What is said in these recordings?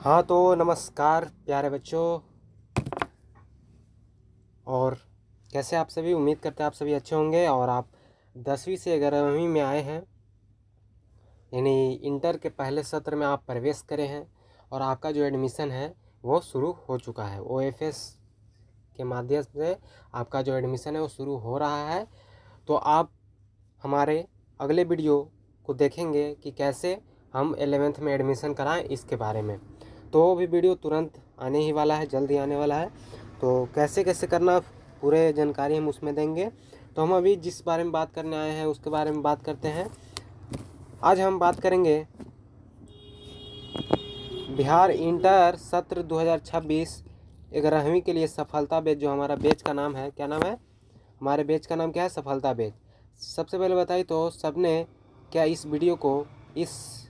हाँ तो नमस्कार प्यारे बच्चों। और कैसे आप सभी? उम्मीद करते हैं आप सभी अच्छे होंगे और आप 10वीं से 11वीं में आए हैं, यानी इंटर के पहले सत्र में आप प्रवेश करे हैं और आपका जो एडमिशन है वो शुरू हो चुका है। OFS के माध्यम से आपका जो एडमिशन है वो शुरू हो रहा है। तो आप हमारे अगले वीडियो को देखेंगे कि कैसे हम 11th में एडमिशन कराएं, इसके बारे में। तो वो भी वीडियो तुरंत आने ही वाला है, जल्द ही आने वाला है। तो कैसे कैसे करना पूरे जानकारी हम उसमें देंगे। तो हम अभी जिस बारे में बात करने आए हैं उसके बारे में बात करते हैं। आज हम बात करेंगे बिहार इंटर सत्र 2026 11वीं के लिए सफलता बैच। जो हमारा बैच का नाम है, क्या नाम है हमारे बैच का? नाम क्या है? सफलता बैच। सबसे पहले बताइए तो सबने क्या इस वीडियो को, इस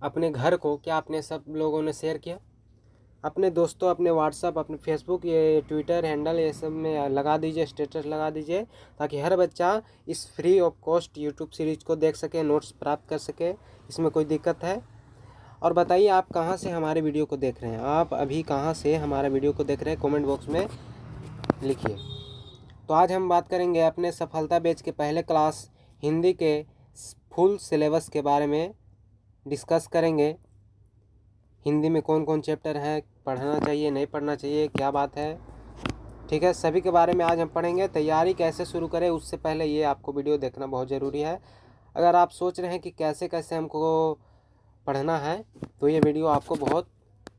अपने घर को क्या आपने सब लोगों ने शेयर किया? अपने दोस्तों, अपने व्हाट्सअप, अपने फेसबुक, ये ट्विटर हैंडल, ये सब में लगा दीजिए, स्टेटस लगा दीजिए, ताकि हर बच्चा इस free of cost YouTube series को देख सके, नोट्स प्राप्त कर सके। इसमें कोई दिक्कत है? और बताइए आप कहाँ से हमारे वीडियो को देख रहे हैं, आप अभी कहाँ से हमारा वीडियो को देख रहे हैं, कमेंट बॉक्स में लिखिए। तो आज हम बात करेंगे अपने सफलता बैच के पहले क्लास हिंदी के फुल सिलेबस के बारे में डिस्कस करेंगे। हिंदी में कौन कौन चैप्टर हैं, पढ़ना चाहिए नहीं पढ़ना चाहिए, क्या बात है, ठीक है, सभी के बारे में आज हम पढ़ेंगे। तैयारी कैसे शुरू करें उससे पहले ये आपको वीडियो देखना बहुत ज़रूरी है। अगर आप सोच रहे हैं कि कैसे कैसे हमको पढ़ना है तो ये वीडियो आपको बहुत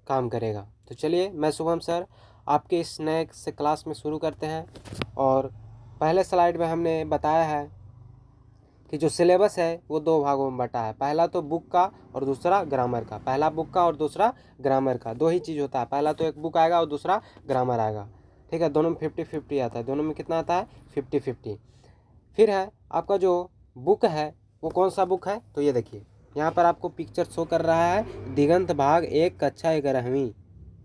काम करेगा। तो चलिए, मैं शुभम सर आपके इस नए से क्लास में शुरू करते हैं। और पहले स्लाइड में हमने बताया है कि जो सिलेबस है वो दो भागों में बटा है। पहला तो बुक का और दूसरा ग्रामर का। पहला बुक का और दूसरा ग्रामर का, दो ही चीज़ होता है। पहला तो एक बुक आएगा और दूसरा ग्रामर आएगा, ठीक है। दोनों में 50-50 आता है। दोनों में कितना आता है? 50-50। फिर है आपका जो बुक है वो कौन सा बुक है? तो ये देखिए, यहाँ पर आपको पिक्चर शो कर रहा है, दिगंत भाग 1 कक्षा 11वीं।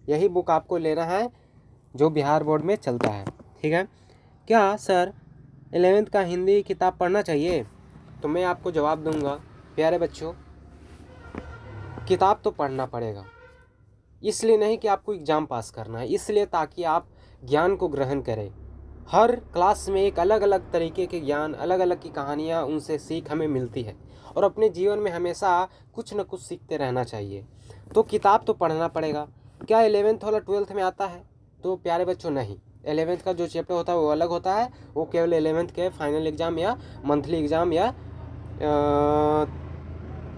यही बुक आपको लेना है जो बिहार बोर्ड में चलता है, ठीक है। क्या सर 11th का हिंदी किताब पढ़ना चाहिए? तो मैं आपको जवाब दूंगा, प्यारे बच्चों, किताब तो पढ़ना पड़ेगा। इसलिए नहीं कि आपको एग्ज़ाम पास करना है, इसलिए ताकि आप ज्ञान को ग्रहण करें। हर क्लास में एक अलग अलग तरीके के ज्ञान, अलग अलग की कहानियाँ, उनसे सीख हमें मिलती है और अपने जीवन में हमेशा कुछ न कुछ सीखते रहना चाहिए। तो किताब तो पढ़ना पड़ेगा। क्या 11th वाला 12th में आता है? तो प्यारे बच्चों नहीं, 11th का जो चैप्टर होता है वो अलग होता है। वो केवल 11th के फाइनल एग्ज़ाम या मंथली एग्ज़ाम या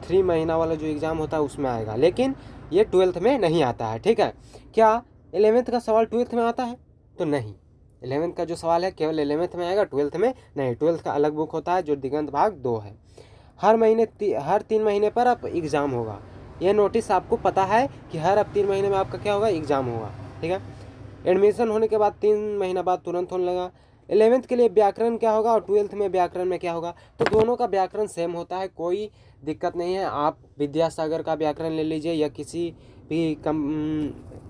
3 महीना वाला जो एग्ज़ाम होता है उसमें आएगा, लेकिन ये 12th में नहीं आता है, ठीक है। क्या 11th का सवाल 12th में आता है? तो नहीं, 11th का जो सवाल है केवल 11th में आएगा, 12th में नहीं। 12th का अलग बुक होता है जो दिगंत भाग 2 है। हर 3 महीने पर अब एग्ज़ाम होगा। ये नोटिस आपको पता है कि हर अब 3 महीने में आपका क्या होगा? एग्ज़ाम होगा, ठीक है। एडमिशन होने के बाद 3 महीना बाद तुरंत होने लगा। 11th के लिए व्याकरण क्या होगा और 12th में व्याकरण में क्या होगा? तो दोनों का व्याकरण सेम होता है, कोई दिक्कत नहीं है। आप विद्यासागर का व्याकरण ले लीजिए या किसी भी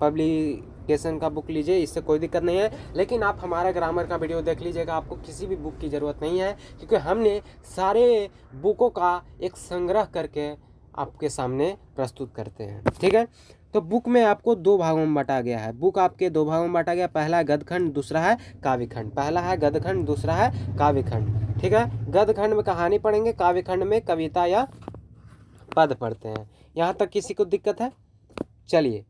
पब्लिकेशन का बुक लीजिए, इससे कोई दिक्कत नहीं है। लेकिन आप हमारा ग्रामर का वीडियो देख लीजिएगा, आपको किसी भी बुक की ज़रूरत नहीं है, क्योंकि हमने सारे बुकों का एक संग्रह करके आपके सामने प्रस्तुत करते हैं, ठीक है। तो बुक में आपको 2 भागों में बांटा गया है। बुक आपके 2 भागों में बांटा गया, पहला है गद्यखंड, दूसरा है काव्यखंड। पहला है गद्यखंड, दूसरा है काव्यखंड, ठीक है। गद्यखंड में कहानी पढ़ेंगे, काव्यखंड में कविता या पद पढ़ते हैं। यहाँ तक किसी को दिक्कत है? चलिए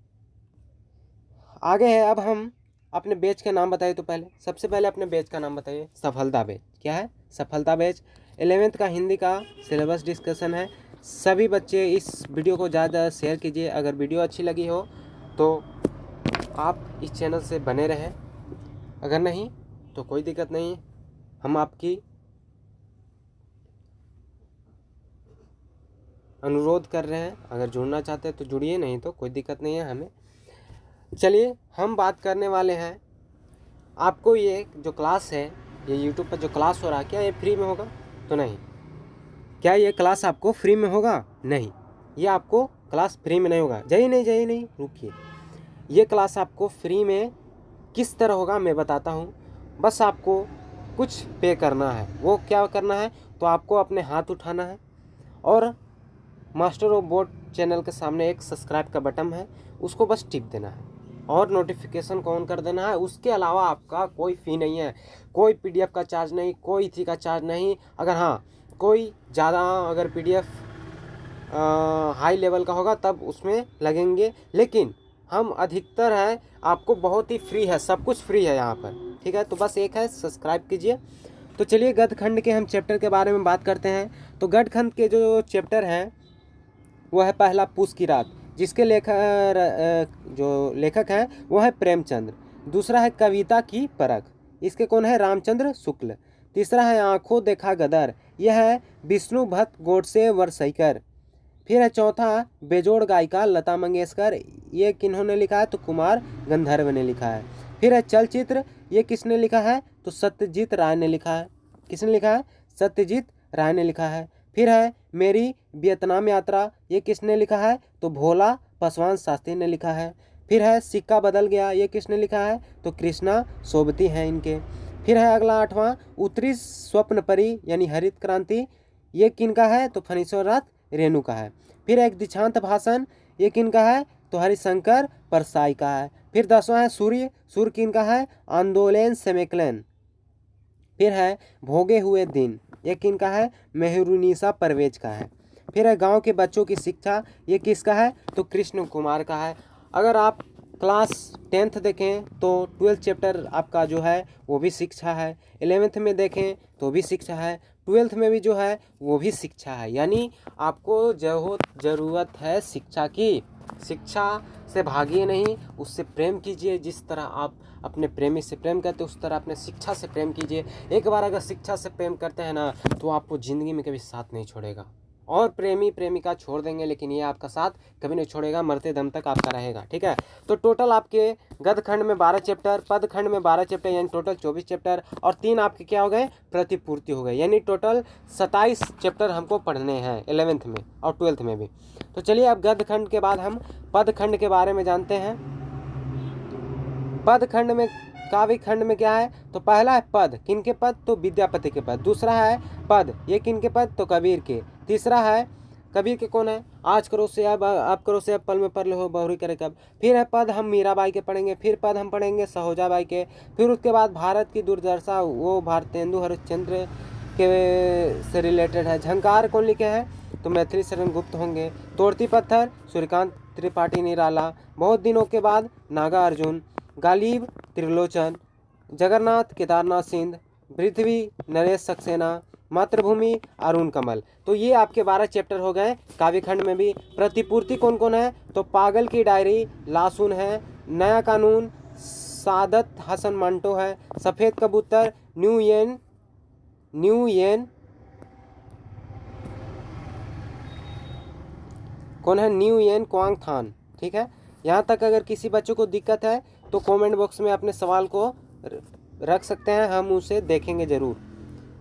आगे है। अब हम अपने बैच का नाम बताइए। तो सबसे पहले अपने बैच का नाम बताइए। सफलता बैच। क्या है? सफलता बैच। 11th का हिंदी का सिलेबस डिस्कशन है। सभी बच्चे इस वीडियो को ज़्यादा शेयर कीजिए। अगर वीडियो अच्छी लगी हो तो आप इस चैनल से बने रहें, अगर नहीं तो कोई दिक्कत नहीं, हम आपकी अनुरोध कर रहे हैं। अगर जुड़ना चाहते हैं तो जुड़िए, नहीं तो कोई दिक्कत नहीं है हमें। चलिए हम बात करने वाले हैं, आपको ये जो क्लास है, ये यूट्यूब पर जो क्लास हो रहा है, क्या ये फ्री में होगा? तो नहीं। क्या ये क्लास आपको फ्री में होगा? नहीं, ये आपको क्लास फ्री में नहीं होगा। जय नहीं, रुकिए। ये क्लास आपको फ्री में किस तरह होगा मैं बताता हूँ। बस आपको कुछ पे करना है। वो क्या करना है? तो आपको अपने हाथ उठाना है और मास्टर ऑफ बोर्ड चैनल के सामने एक सब्सक्राइब का बटन है, उसको बस टिप देना है और नोटिफिकेशन को ऑन कर देना है। उसके अलावा आपका कोई फ़ी नहीं है, कोई पीडीएफ का चार्ज नहीं, कोई इसी का चार्ज नहीं। अगर हाँ कोई ज़्यादा अगर पीडीएफ हाई लेवल का होगा तब उसमें लगेंगे, लेकिन हम अधिकतर है आपको बहुत ही फ्री है, सब कुछ फ्री है यहाँ पर, ठीक है। तो बस एक है सब्सक्राइब कीजिए। तो चलिए गद्य खंड के हम चैप्टर के बारे में बात करते हैं। तो गद्य खंड के जो चैप्टर हैं वो है पहला पूस की रात, जिसके जो लेखक हैं वो है प्रेमचंद्र। दूसरा है कविता की परख, इसके कौन है, रामचंद्र शुक्ल। तीसरा है आंखों देखा गदर, यह है विष्णु भट्ट गोडसे वरसईकर। फिर है चौथा बेजोड़ गायिका लता मंगेशकर, ये किन्होंने लिखा है, तो कुमार गंधर्व ने लिखा है। फिर है चलचित्र, ये किसने लिखा है, तो सत्यजीत राय ने लिखा है। किसने लिखा है, सत्यजीत राय ने लिखा है। फिर है मेरी वियतनाम यात्रा, ये किसने लिखा है, तो भोला पासवान शास्त्री ने लिखा है। फिर है सिक्का बदल गया, ये किसने लिखा है, तो कृष्णा सोबती हैं इनके। फिर है अगला आठवां उत्तरी स्वप्न परी यानी हरित क्रांति, ये किनका है, तो फणीश्वरनाथ रेणु का है। फिर एक दीक्षांत भाषण, ये किनका है, तो हरिशंकर परसाई का है। फिर 10वां है सूर्य किनका है, आंदोलन सेमेकलन। फिर है भोगे हुए दिन, ये किनका है, मेहरुनिसा परवेज का है। फिर है गांव के बच्चों की शिक्षा, ये किसका है, तो कृष्ण कुमार का है। अगर आप क्लास 10th देखें तो 12th चैप्टर आपका जो है वो भी शिक्षा है, 11th में देखें तो भी शिक्षा है, 12th में भी जो है वो भी शिक्षा है। यानी आपको जो ज़रूरत है शिक्षा की, शिक्षा से भागिए नहीं, उससे प्रेम कीजिए। जिस तरह आप अपने प्रेमी से प्रेम करते उस तरह अपने शिक्षा से प्रेम कीजिए। एक बार अगर शिक्षा से प्रेम करते हैं ना तो आपको ज़िंदगी में कभी साथ नहीं छोड़ेगा, और प्रेमी प्रेमिका छोड़ देंगे लेकिन ये आपका साथ कभी नहीं छोड़ेगा, मरते दम तक आपका रहेगा, ठीक है। तो टोटल आपके गद्य खंड में 12 चैप्टर, पद खंड में 12 चैप्टर, यानी टोटल 24 चैप्टर, और 3 आपके क्या हो गए, प्रतिपूर्ति हो गए, यानी टोटल 27 चैप्टर हमको पढ़ने हैं 11th में और 12th में भी। तो चलिए अब गद्य खंड के बाद हम पद खंड के बारे में जानते हैं। पद खंड में, काव्य खंड में क्या है, तो पहला है पद, किनके पद, तो विद्यापति के पद। दूसरा है पद, ये किनके पद, तो कबीर के। तीसरा है कबीर के कौन है, आज करो से अब करो से अब, पल में परले हो बहुरी करे कब। फिर है पद हम मीराबाई के पढ़ेंगे। फिर पद हम पढ़ेंगे सहोजाबाई के। फिर उसके बाद भारत की दुर्दशा, वो भारतेंदु हरिश्चंद्र के से रिलेटेड है। झंकार कौन लिखे हैं, तो मैथिली शरण गुप्त होंगे। तोड़ती पत्थर सूर्यकांत त्रिपाठी निराला। बहुत दिनों के बाद नागा अर्जुन। गालिब त्रिलोचन। जगन्नाथ केदारनाथ सिंध। पृथ्वी नरेश सक्सेना। मातृभूमि अरुण कमल। तो ये आपके 12 चैप्टर हो गए काव्य खंड में भी। प्रतिपूर्ति कौन कौन है, तो पागल की डायरी लासुन है। नया कानून सादत हसन मंटो है। सफ़ेद कबूतर न्यू येन कौन है, न्यू येन क्वांग थान, ठीक है। यहाँ तक अगर किसी बच्चों को दिक्कत है तो कमेंट बॉक्स में अपने सवाल को रख सकते हैं, हम उसे देखेंगे ज़रूर,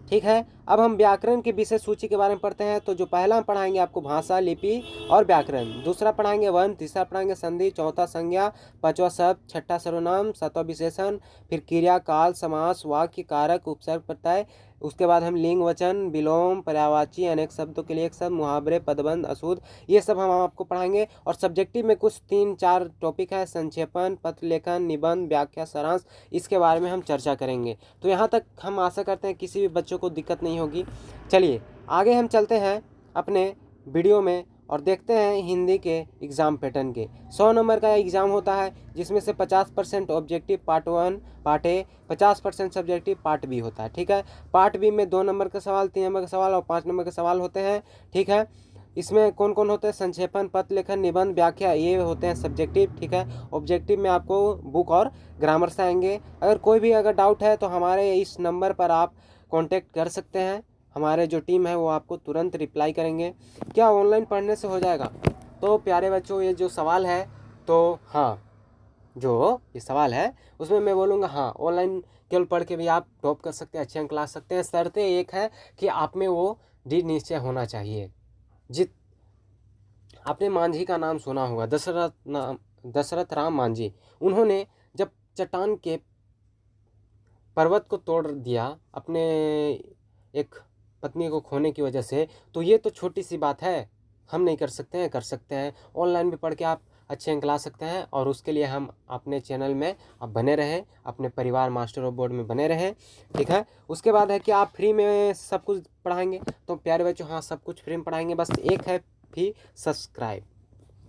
ठीक है। अब हम व्याकरण की विषय सूची के बारे में पढ़ते हैं। तो जो पहला हम पढ़ाएंगे आपको भाषा, लिपि और व्याकरण। दूसरा पढ़ाएंगे वर्ण। तीसरा पढ़ाएंगे संधि। चौथा संज्ञा। पांचवा शब्द। छठा सर्वनाम। सातवां विशेषण। फिर क्रिया, काल, समास, वाक्य, कारक, उपसर्ग, प्रत्यय। उसके बाद हम लिंग, वचन, विलोम, पर्यायवाची, अनेक शब्दों के लिए एक शब्द, मुहावरे, पदबंध, अशुद्ध, ये सब हम आपको पढ़ाएंगे। और सब्जेक्टिव में कुछ 3-4 टॉपिक है, संक्षेपण, पत्र लेखन, निबंध, व्याख्या, सारांश, इसके बारे में हम चर्चा करेंगे। तो यहाँ तक हम आशा करते हैं किसी भी बच्चों को दिक्कत नहीं होगी। चलिए आगे हम चलते हैं अपने वीडियो में और देखते हैं हिंदी के एग्ज़ाम पैटर्न के। 100 नंबर का एग्ज़ाम होता है जिसमें से 50% objective part 1 part A, 50% subjective part B होता है, ठीक है। पार्ट बी में 2 नंबर का सवाल, 3 नंबर का सवाल और 5 नंबर के सवाल होते हैं, ठीक है। इसमें कौन कौन होते हैं, संक्षेपण, पत्र लेखन, निबंध, व्याख्या, ये होते हैं सब्जेक्टिव, ठीक है। ऑब्जेक्टिव में आपको बुक और ग्रामर से आएंगे। अगर कोई भी अगर डाउट है तो हमारे इस नंबर पर आप कांटेक्ट कर सकते हैं, हमारे जो टीम है वो आपको तुरंत रिप्लाई करेंगे। क्या ऑनलाइन पढ़ने से हो जाएगा, तो प्यारे बच्चों ये जो सवाल है, तो हाँ जो ये सवाल है उसमें मैं बोलूँगा हाँ ऑनलाइन केवल पढ़ के भी आप टॉप कर सकते हैं, अच्छे अंक ला सकते हैं। शर्तें एक है कि आप में वो दृढ़ निश्चय होना चाहिए। जित आपने मांझी का नाम सुना होगा, दशरथ राम मांझी। उन्होंने जब चट्टान के पर्वत को तोड़ दिया अपने एक पत्नी को खोने की वजह से, तो ये तो छोटी सी बात है, हम नहीं कर सकते हैं, कर सकते हैं। ऑनलाइन भी पढ़ के आप अच्छे अंक ला सकते हैं, और उसके लिए हम अपने चैनल में आप बने रहें, अपने परिवार मास्टर ऑफ बोर्ड में बने रहें, ठीक है। उसके बाद है कि आप फ्री में सब कुछ पढ़ाएंगे, तो प्यारे बच्चों हाँ सब कुछ फ्री में पढ़ाएंगे, बस एक है फी सब्सक्राइब,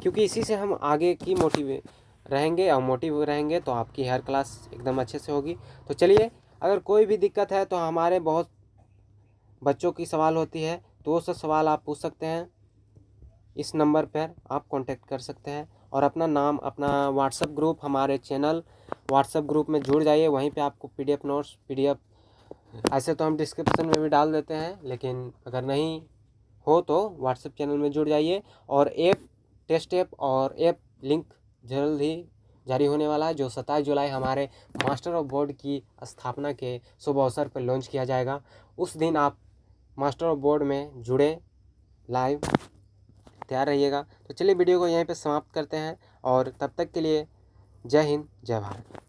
क्योंकि इसी से हम आगे की मोटिव रहेंगे, और मोटिव रहेंगे तो आपकी हर क्लास एकदम अच्छे से होगी। तो चलिए, अगर कोई भी दिक्कत है तो हमारे बहुत बच्चों की सवाल होती है, तो वो सब सवाल आप पूछ सकते हैं, इस नंबर पर आप कांटेक्ट कर सकते हैं। और अपना नाम, अपना व्हाट्सएप ग्रुप, हमारे चैनल व्हाट्सएप ग्रुप में जुड़ जाइए, वहीं पे आपको पीडीएफ नोट्स, पीडीएफ ऐसे तो हम डिस्क्रिप्शन में भी डाल देते हैं, लेकिन अगर नहीं हो तो व्हाट्सएप चैनल में जुड़ जाइए। और ऐप, टेस्ट ऐप और ऐप लिंक जल्द ही जारी होने वाला है, जो 27 जुलाई हमारे मास्टर ऑफ बोर्ड की स्थापना के शुभ अवसर पर लॉन्च किया जाएगा। उस दिन आप मास्टर ऑफ बोर्ड में जुड़े, लाइव तैयार रहिएगा। तो चलिए वीडियो को यहीं पे समाप्त करते हैं, और तब तक के लिए जय हिंद, जय भारत।